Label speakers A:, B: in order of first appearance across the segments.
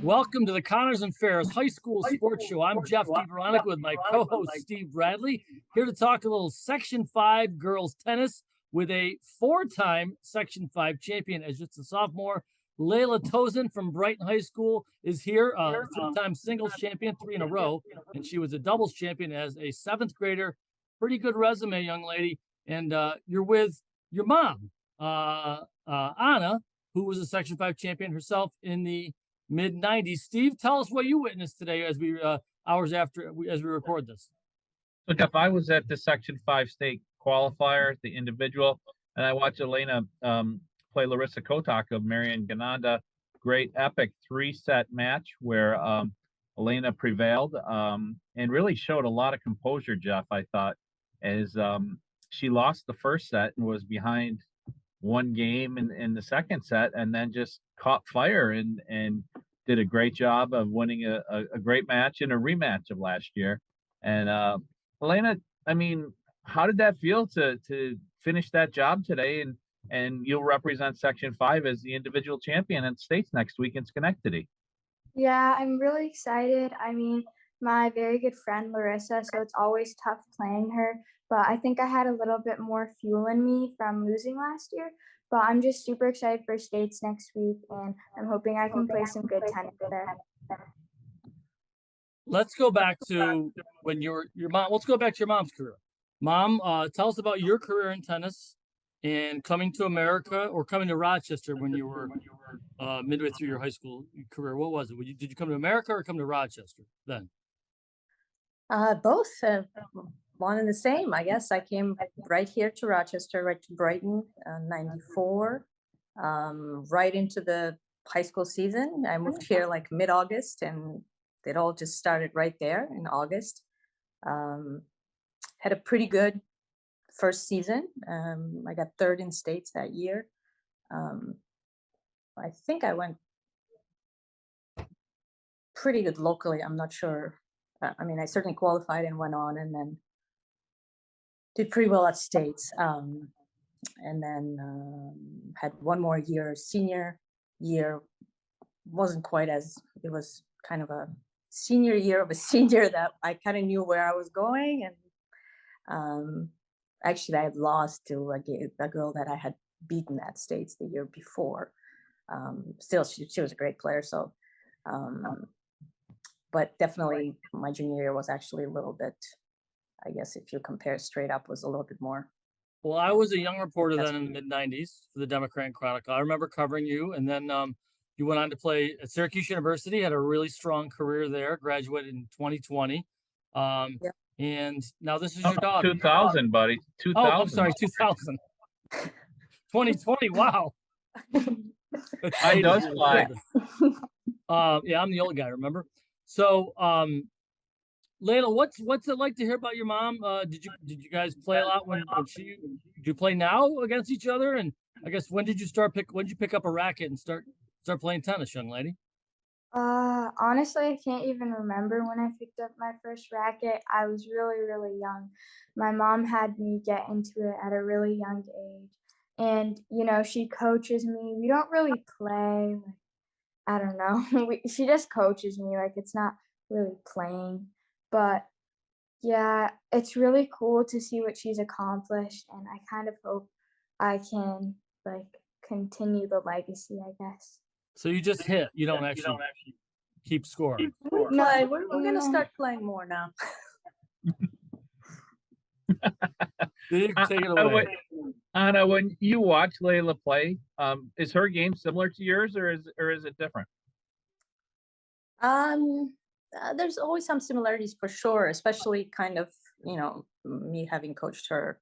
A: Welcome to the Connors and Ferris High School Sports Show. I'm Jeff DiVeronica with my co-host Steve Bradley, here to talk a little Section 5 girls tennis with a four-time Section 5 champion as just a sophomore. Leyla Tozin from Brighton High School is here, three-time singles champion, 3 in a row, and she was a doubles champion as a seventh grader. Pretty good resume, young lady. And you're with your mom, Anna, who was a Section 5 champion herself in the mid-90s. Steve, tell us what you witnessed today as we hours after as we record this.
B: Look, if I was at the Section 5 state qualifier, the individual, and I watched Elena play Larisa Kotok of Marion Gananda, great epic 3-set match where Elena prevailed and really showed a lot of composure, Jeff, I thought, as she lost the first set and was behind one game in the second set, and then just caught fire and did a great job of winning a great match in a rematch of last year. And Elena, I mean, how did that feel to finish that job today? And you'll represent Section 5 as the individual champion in states next week in Schenectady.
C: Yeah, I'm really excited. I mean, my very good friend Larisa, so it's always tough playing her. But I think I had a little bit more fuel in me from losing last year. But I'm just super excited for states next week, and I'm hoping I can play some good tennis there.
A: Let's go back to when your mom. Let's go back to your mom's career. Mom, tell us about your career in tennis and coming to America or coming to Rochester when you were midway through your high school career. What was it? Did you come to America or come to Rochester then?
D: Both, one and the same. I guess I came right here to Rochester, right to Brighton, 94, right into the high school season. I moved here like mid-August, and it all just started right there in August. Had a pretty good first season. I got third in states that year. I think I went pretty good locally. I'm not sure. I mean, I certainly qualified and went on, and then did pretty well at states. And then had one more year. Senior year wasn't quite as, it was kind of a senior year of a senior that I kind of knew where I was going. And actually, I had lost to a girl that I had beaten at states the year before. Still, she was a great player. So, but definitely my junior year was actually a little bit, I guess if you compare straight up, was a little bit more.
A: Well, I was a young reporter then in the mid-90s for the Democrat and Chronicle. I remember covering you, and then you went on to play at Syracuse University, had a really strong career there, graduated in 2020. Yeah. And now this is your daughter.
B: 2000, buddy. 2000.
A: Oh, I'm sorry, 2000. 2020, wow.
B: I does fly.
A: Yeah, I'm the old guy, remember? So, Leyla, what's it like to hear about your mom? Did you guys play a lot when do you play now against each other? And I guess when did you pick up a racket and start playing tennis, young lady?
C: Honestly, I can't even remember when I picked up my first racket. I was really, really young. My mom had me get into it at a really young age. And, you know, she coaches me. We don't really play. Like, I don't know. She just coaches me. Like, it's not really playing. But, yeah, it's really cool to see what she's accomplished. And I kind of hope I can, like, continue the legacy, I guess.
A: So you just hit. You don't actually keep score.
D: No, we're going to start playing more now.
A: Take it away.
B: Anna, when you watch Leyla play, is her game similar to yours, or is it different?
D: There's always some similarities for sure, especially kind of, you know, me having coached her.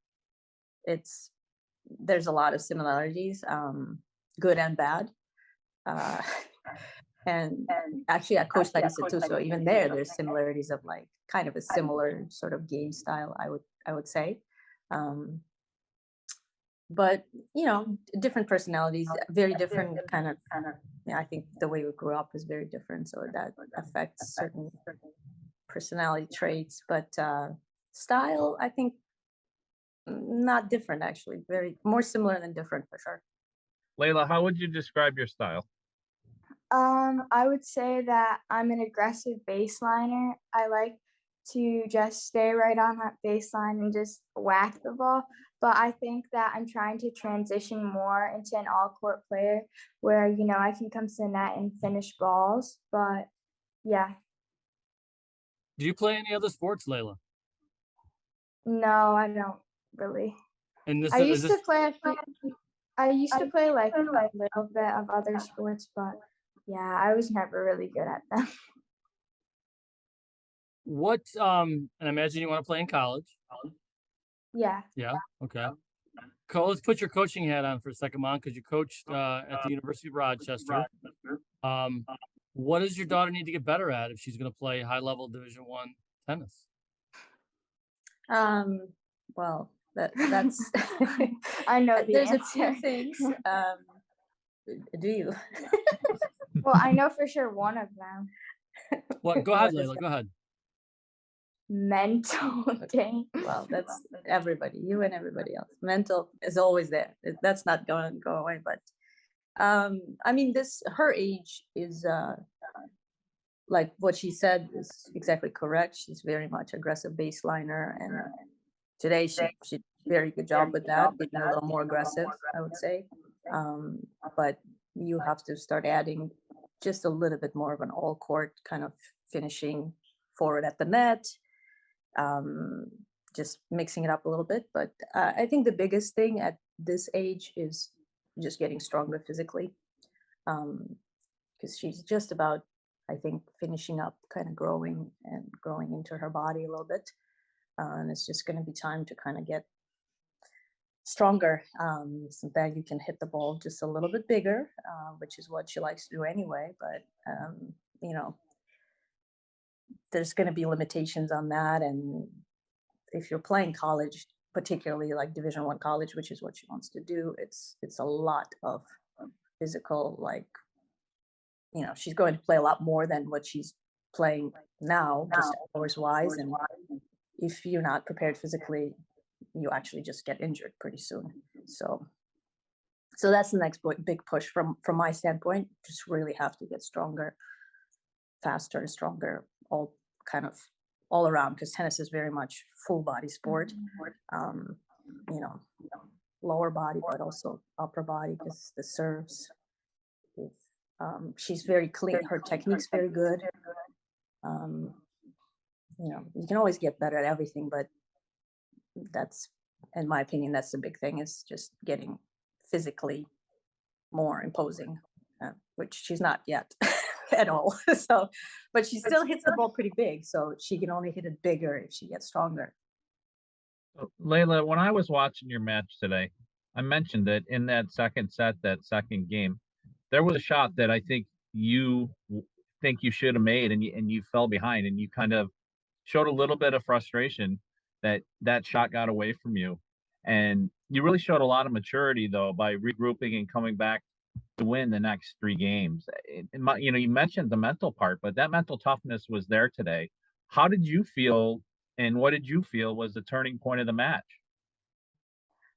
D: There's a lot of similarities, good and bad. And actually I coached Larisa too, so even there's similarities of like kind of a similar sort of game style, I would say. But you know, different personalities, very different kind of. Yeah, I think the way we grew up is very different, so that affects certain personality traits. But style, I think, not different actually. Very more similar than different for sure.
B: Leyla, how would you describe your style?
C: I would say that I'm an aggressive baseliner. I like to just stay right on that baseline and just whack the ball. But I think that I'm trying to transition more into an all-court player where, I can come to the net and finish balls. But yeah,
A: Do you play any other sports, Leyla?
C: no, I don't really.
A: And this
C: I
A: is
C: used
A: this
C: to play I used to play like a little bit of other sports, but yeah, I was never really good at them.
A: what and I imagine you want to play in college.
C: Yeah.
A: Yeah, okay. Let's put your coaching hat on for a second, Mom, because you coached at the University of Rochester. Um, what does your daughter need to get better at if she's going to play high-level Division I tennis?
D: Well, that's
C: I know the
D: there's
C: answer.
D: a few things. Do you?
C: Well, I know for sure one of them.
A: What? Go ahead,
D: What is
A: Leyla. Go ahead.
C: Mental game.
D: Well, that's everybody, you and everybody else. Mental is always there. That's not going to go away. But I mean, her age is like what she said is exactly correct. She's very much aggressive baseliner, and today she did a very good job with that, being a little more aggressive, I would say. But you have to start adding just a little bit more of an all court kind of finishing forward at the net, just mixing it up a little bit. But I think the biggest thing at this age is just getting stronger physically, because she's just about, I think, finishing up, kind of growing into her body a little bit. And it's just going to be time to kind of get stronger, so that you can hit the ball just a little bit bigger, which is what she likes to do anyway. But there's going to be limitations on that. And if you're playing college, particularly like Division I college, which is what she wants to do, it's a lot of physical, like, she's going to play a lot more than what she's playing now, just hours wise. And if you're not prepared physically, you actually just get injured pretty soon. So that's the next big push from my standpoint. Just really have to get stronger, faster and stronger, all around, because tennis is very much full body sport. Lower body, but also upper body, because the serves. She's very clean. Her technique's very good. You can always get better at everything, but that's, in my opinion, that's the big thing, is just getting physically more imposing, which she's not yet at all. So, but she still hits the ball pretty big, so she can only hit it bigger if she gets stronger.
B: Leyla, when I was watching your match today, I mentioned that in that second set, that second game, there was a shot that I think you should have made, and you fell behind, and you kind of showed a little bit of frustration that shot got away from you. And you really showed a lot of maturity, though, by regrouping and coming back to win the next 3 games. You mentioned the mental part, but that mental toughness was there today. How did you feel, and what did you feel was the turning point of the match?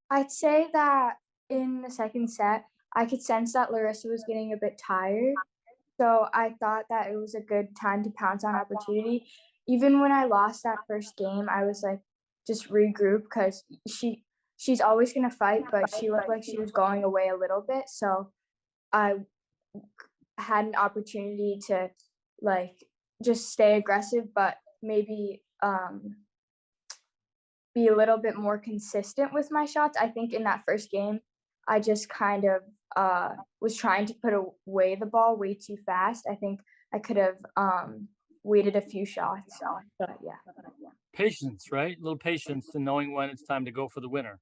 C: I'd say that in the second set, I could sense that Larisa was getting a bit tired. So I thought that it was a good time to pounce on opportunity. Even when I lost that first game, I was like, just regroup, because she's always going to fight, but she looked like she was going away a little bit. So I had an opportunity to just stay aggressive, but maybe be a little bit more consistent with my shots. I think in that first game, I just kind of was trying to put away the ball way too fast. I think I could have waited a few shots. But yeah.
A: Patience, right? A little patience and knowing when it's time to go for the winner.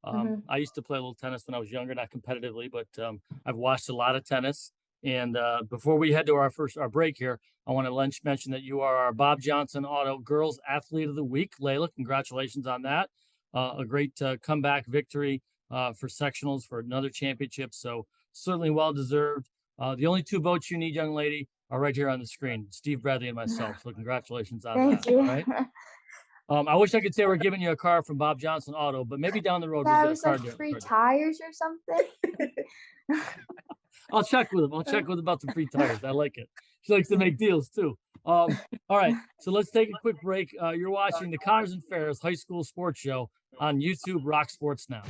A: I used to play a little tennis when I was younger, not competitively, but I've watched a lot of tennis. And before we head to our break here, I want to mention that you are our Bob Johnson Auto Girls Athlete of the Week. Leyla, congratulations on that. A great comeback victory for sectionals for another championship. So certainly well deserved. The only 2 votes you need, young lady, are right here on the screen: Steve Bradley and myself. So congratulations on
C: Thank
A: that.
C: you.
A: Right? I wish I could say we're giving you a car from Bob Johnson Auto, but maybe down the road we'll
C: That
A: get
C: was
A: a car.
C: like free tires or something.
A: I'll check with him. I'll check with him about the free tires. I like it. She likes to make deals too. All right, so let's take a quick break. You're watching the Connors and Ferris High School Sports Show on YouTube Rock Sports Now.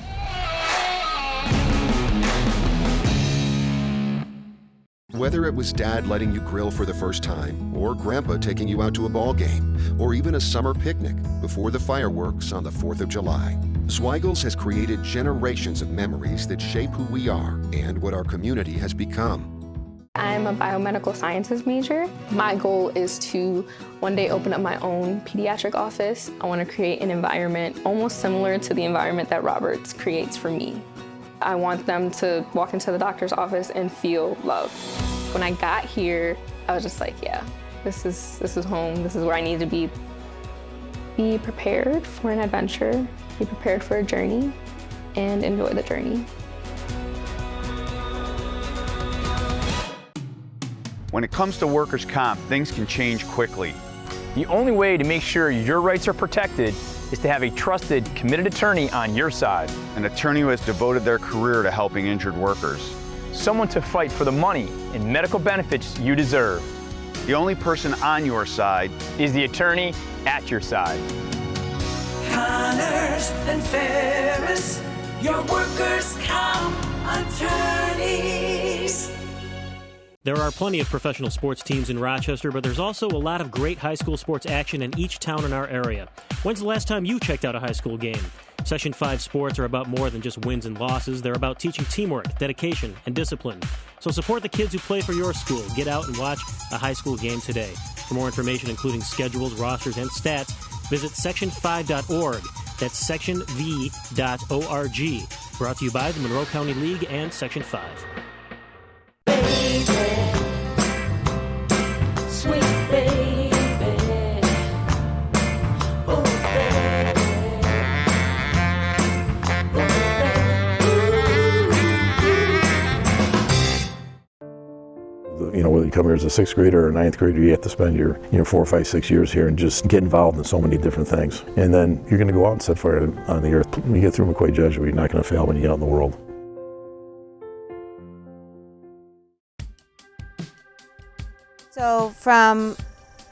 E: Whether it was Dad letting you grill for the first time, or Grandpa taking you out to a ball game, or even a summer picnic before the fireworks on the 4th of July, Zweigel's has created generations of memories that shape who we are and what our community has become.
F: I'm a biomedical sciences major. My goal is to one day open up my own pediatric office. I want to create an environment almost similar to the environment that Roberts creates for me. I want them to walk into the doctor's office and feel love. When I got here, I was just like, yeah, this is home. This is where I need to be. Be prepared for an adventure, be prepared for a journey, and enjoy the journey.
G: When it comes to workers' comp, things can change quickly.
H: The only way to make sure your rights are protected is to have a trusted, committed attorney on your side.
G: An attorney who has devoted their career to helping injured workers.
H: Someone to fight for the money and medical benefits you deserve.
G: The only person on your side
H: is the attorney at your side.
I: Connors and Ferris, your workers' comp attorneys.
J: There are plenty of professional sports teams in Rochester, but there's also a lot of great high school sports action in each town in our area. When's the last time you checked out a high school game? Section 5 sports are about more than just wins and losses. They're about teaching teamwork, dedication, and discipline. So support the kids who play for your school. Get out and watch a high school game today. For more information, including schedules, rosters, and stats, visit section5.org. That's sectionv.org. Brought to you by the Monroe County League and Section 5.
I: Sweet baby, oh baby, oh
K: baby. You know, whether you come here as a 6th grader or a 9th grader, you have to spend your 4, 5, 6 years here and just get involved in so many different things. And then you're going to go out and set fire on the earth. When you get through McQuay Jesuit, you're not going to fail when you get out in the world.
L: So from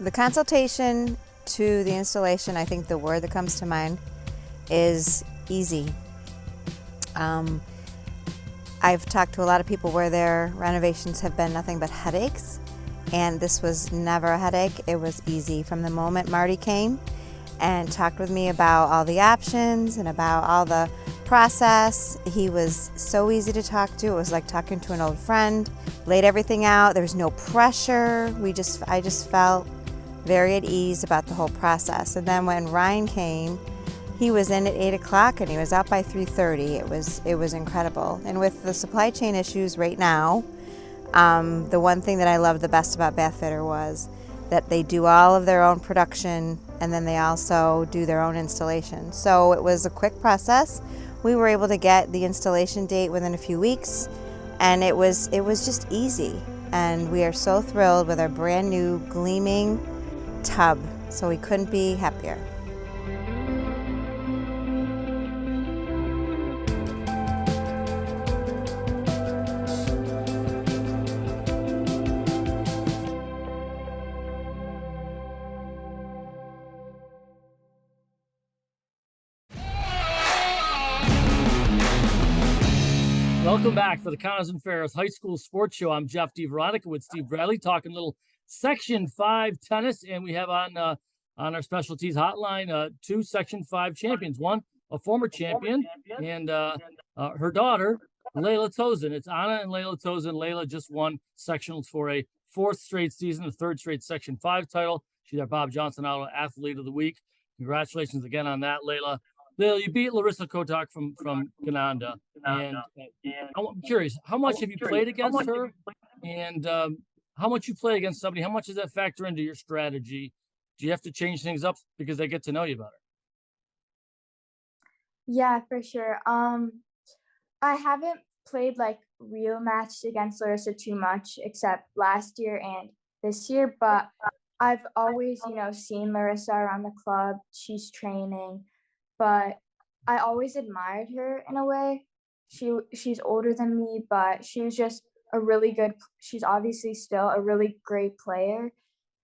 L: the consultation to the installation, I think the word that comes to mind is easy. I've talked to a lot of people where their renovations have been nothing but headaches, and this was never a headache. It was easy. From the moment Marty came and talked with me about all the options and about all the process, he was so easy to talk to. It was like talking to an old friend. Laid everything out. There was no pressure. I just felt very at ease about the whole process. And then when Ryan came, he was in at 8 o'clock and he was out by 3:30. It was incredible. And with the supply chain issues right now, the one thing that I loved the best about Bathfitter was that they do all of their own production and then they also do their own installation. So it was a quick process. We were able to get the installation date within a few weeks, and it was just easy. And we are so thrilled with our brand new gleaming tub. So we couldn't be happier.
A: Welcome back to the Connors and Ferris High School Sports Show. I'm Jeff DiVeronica with Steve Bradley, talking a little Section 5 tennis, and we have on our specialties hotline 2 Section 5 champions. One, a former champion, and her daughter, Leyla Tozin. It's Anna and Leyla Tozin. Leyla just won sectionals for a 4th straight season, a 3rd straight Section 5 title. She's our Bob Johnson Auto Athlete of the Week. Congratulations again on that, Leyla. Leyla, you beat Larisa Kotok from Gananda, and I'm curious, how much have you played against her, and how much you play against somebody? How much does that factor into your strategy? Do you have to change things up because they get to know you better?
C: Yeah, for sure. I haven't played like real matches against Larisa too much, except last year and this year, but I've always, seen Larisa around the club. She's training. But I always admired her in a way. She's older than me, but she was just she's obviously still a really great player.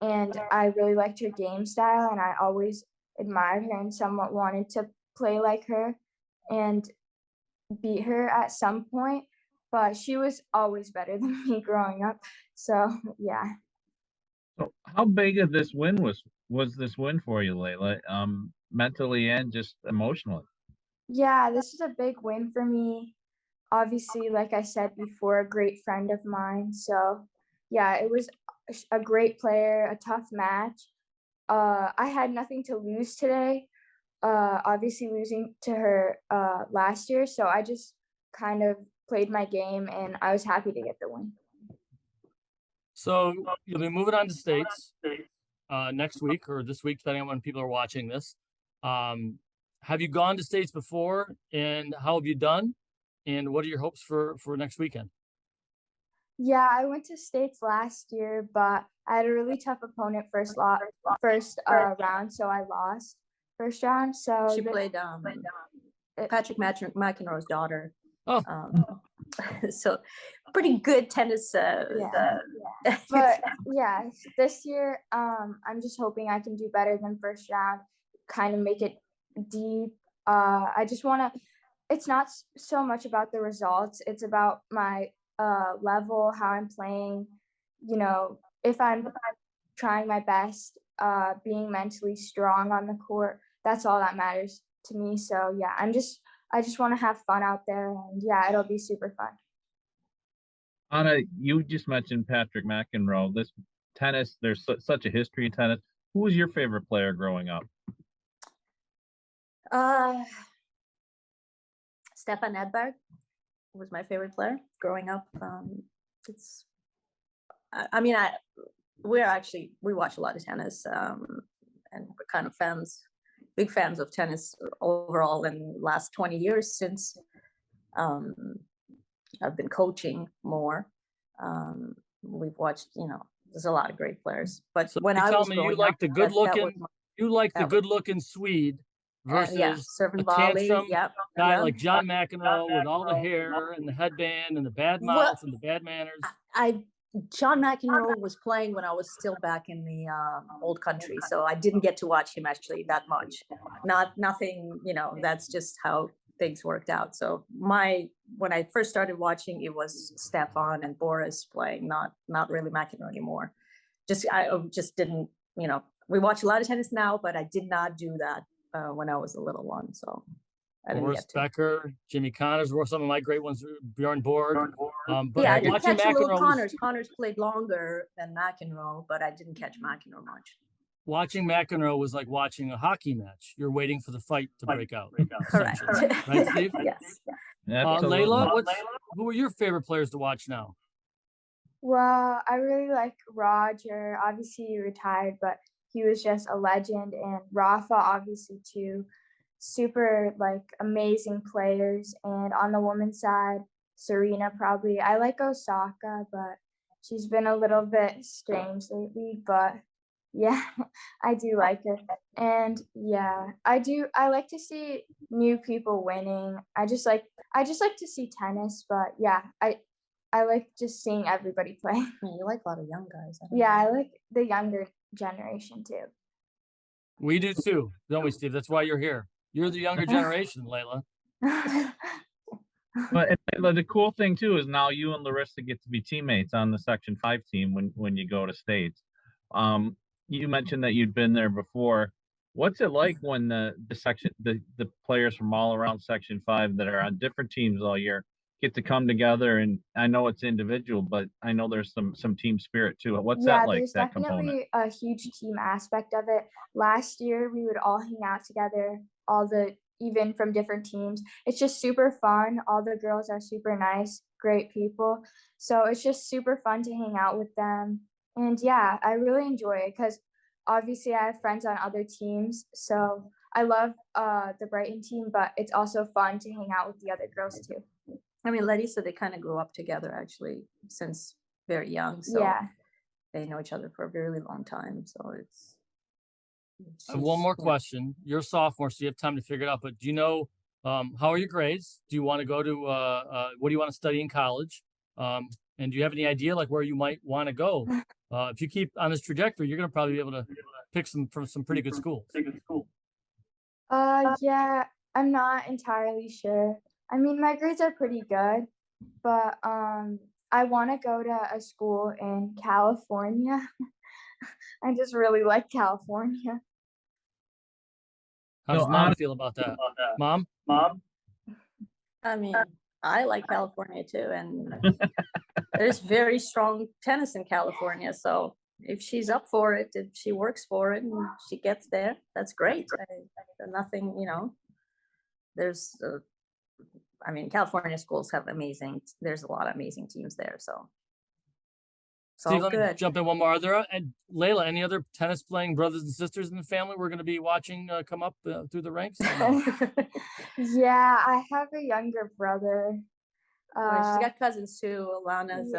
C: And I really liked her game style, and I always admired her and somewhat wanted to play like her and beat her at some point. But she was always better than me growing up. So, yeah.
B: So how big of this win was this win for you, Leyla? Mentally and just emotionally?
C: Yeah, this is a big win for me. Obviously, like I said before, a great friend of mine. So, yeah, it was a great player, a tough match. I had nothing to lose today. Obviously, losing to her last year. So I just kind of played my game, and I was happy to get the win.
A: So you'll be moving on to states next week or this week, depending on when people are watching this. Have you gone to states before, and how have you done? And what are your hopes for next weekend?
C: Yeah, I went to states last year, but I had a really tough opponent first round, so I lost first round. So
D: She played Patrick McEnroe's daughter.
A: Oh,
D: so pretty good tennis.
C: But yeah, this year I'm just hoping I can do better than first round, kind of make it deep. I just want to. It's not so much about the results. It's about my level, how I'm playing. You know, if I'm trying my best, being mentally strong on the court. That's all that matters to me. So yeah, I just want to have fun out there, and yeah, it'll be super fun.
B: Anna, you just mentioned Patrick McEnroe. This tennis, there's such a history in tennis. Who was your favorite player growing up?
D: Stefan Edberg was my favorite player growing up. We watch a lot of tennis, and we're kind of big fans of tennis overall in the last 20 years since I've been coaching more. We've watched, there's a lot of great players. But
A: so
D: when I was
A: growing up, you like the good looking Swede versus
D: serving
A: a
D: volley,
A: tantrum guy like John McEnroe with all the hair and the headband and the bad mouth and the bad manners.
D: John McEnroe was playing when I was still back in the old country, so I didn't get to watch him actually that much. Nothing, that's just how things worked out. So when I first started watching, it was Stefan and Boris playing, not really McEnroe anymore. I just didn't, we watch a lot of tennis now, but I did not do that when I was a little one. So I didn't
A: Boris
D: get to.
A: Becker, Jimmy Connors were some of my great ones. Bjorn Borg. But
D: I didn't
A: watching
D: catch Lil
A: McEnroe
D: Connors. Connors played longer than McEnroe, but I didn't catch McEnroe much.
A: Watching McEnroe was like watching a hockey match. You're waiting for the fight to break out.
D: Correct.
A: Right, Steve?
D: Yes.
A: Leyla, who are your favorite players to watch now?
C: Well, I really like Roger. Obviously, he retired, but he was just a legend. And Rafa, obviously, too. Super, amazing players. And on the women's side, Serena probably. I like Osaka, but she's been a little bit strange lately. But, yeah, I do like her. And, yeah, I like to see new people winning. I just like to see tennis. But, yeah, I like just seeing everybody play.
D: You like a lot of young guys.
C: I like the younger generation too.
A: We do too, don't we, Steve? That's why you're here. You're the younger generation, Leyla.
B: But the cool thing too is now you and Larisa get to be teammates on the Section 5 team when you go to states. You mentioned that you'd been there before. What's it like when the players from all around Section 5 that are on different teams all year get to come together? And I know it's individual, but I know there's some team spirit too. What's that like?
C: There's definitely a huge team aspect of it. Last year we would all hang out together, even from different teams. It's just super fun. All the girls are super nice, great people. So it's just super fun to hang out with them. And yeah, I really enjoy it because obviously I have friends on other teams. So I love the Brighton team, but it's also fun to hang out with the other girls too.
D: I mean, Larisa, they kind of grew up together actually since very young. So they know each other for a really long time. So it's
A: I have one more question. You're a sophomore, so you have time to figure it out. But do you know, how are your grades? Do you want to go to, what do you want to study in college? And And do you have any idea like where you might want to go? If you keep on this trajectory, you're going to probably be able to pick some from some pretty good schools.
C: Yeah, I'm not entirely sure. I mean, my grades are pretty good, but I want to go to a school in California. I just really like California.
A: How does Mom feel about that? Mom?
D: I mean, I like California too, and there's very strong tennis in California. So if she's up for it, if she works for it and she gets there, that's great. Nothing, you know, there's, I mean, California schools have there's a lot of amazing teams there. So it's
A: Steve,
D: all
A: let me
D: good.
A: jump in one more. Are there, and Leyla, any other tennis playing brothers and sisters in the family we're going to be watching come up through the ranks?
C: Yeah, I have a younger brother.
D: She's got cousins too. Alana's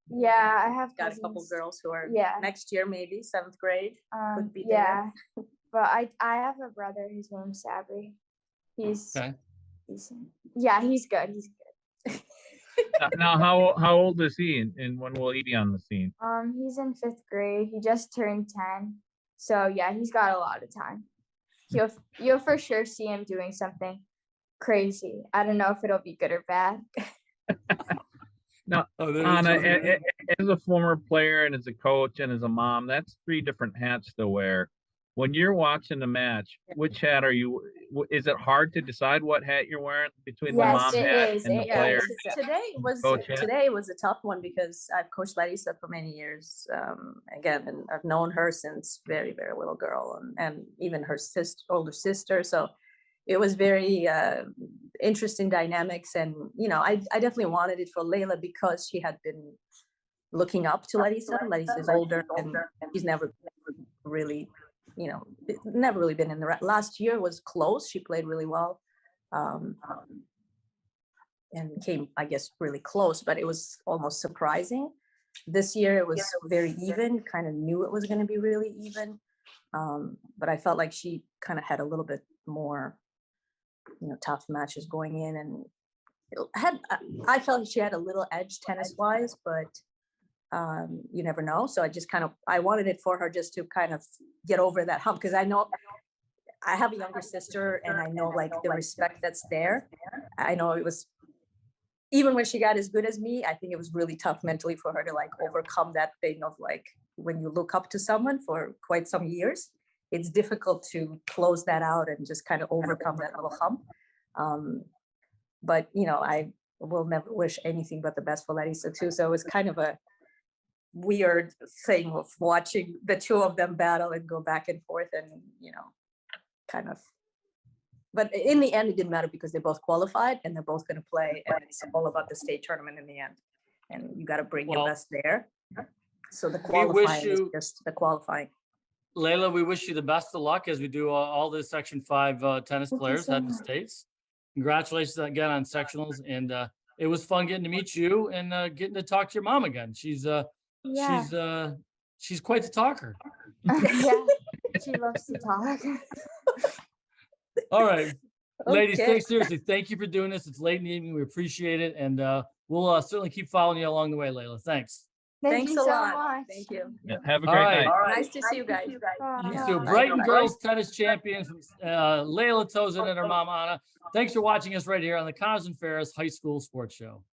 C: yeah, I have
D: got
C: cousins.
D: a couple girls who are
C: next
D: year, maybe 7th grade. Could be
C: yeah, but I have a brother. His name's Sabri. He's good. He's good.
B: Now, how old is he, and when will he be on the scene?
C: He's in 5th grade. He just turned 10, so yeah, he's got a lot of time. You'll for sure see him doing something crazy. I don't know if it'll be good or bad.
B: Now, Anna, as a former player and as a coach and as a mom, that's 3 different hats to wear. When you're watching the match, which hat are you? Is it hard to decide what hat you're wearing between the mom hat and the player?
D: Today was a tough one because I've coached Larisa for many years. Again, and I've known her since very, very little girl, and even her older sister. So it was very interesting dynamics, and you know, I definitely wanted it for Leyla because she had been looking up to Larisa. Larisa's older, and she's never really, you know, never really been in the last year was close. She played really well, and came, I guess, really close, but it was almost surprising. This year it was very even. Kind of knew it was going to be really even, but I felt like she kind of had a little bit more, you know, tough matches going in, and I felt she had a little edge tennis wise, but you never know. So I wanted it for her just to kind of get over that hump, because I know I have a younger sister and I know like the respect that's there. I know it was, even when she got as good as me, I think it was really tough mentally for her to like overcome that thing of like, when you look up to someone for quite some years, it's difficult to close that out and just kind of overcome that little hump. But you know, I will never wish anything but the best for Larisa too. So it was kind of a weird thing of watching the two of them battle and go back and forth, and you know, kind of. But in the end, it didn't matter because they both qualified and they're both going to play, and it's all about the state tournament in the end. And you got to bring your best there. So the qualifying is just the qualifying.
A: Leyla, we wish you the best of luck as we do all the Section 5 tennis players heading to states. Congratulations again on sectionals, and it was fun getting to meet you and getting to talk to your mom again. She's quite the talker.
C: Yeah, she loves to talk.
A: All right, ladies, seriously, thank you for doing this. It's late in the evening. We appreciate it, and we'll certainly keep following you along the way, Leyla. Thanks.
C: Thanks
D: a
C: so
D: lot.
C: much.
D: Thank you.
B: Yeah, have a great night.
D: Nice to see you guys.
A: You too. Brighton girls tennis champions, Leyla Tozin and her mom, Anna. Thanks for watching us right here on the Connors and Ferris High School Sports Show.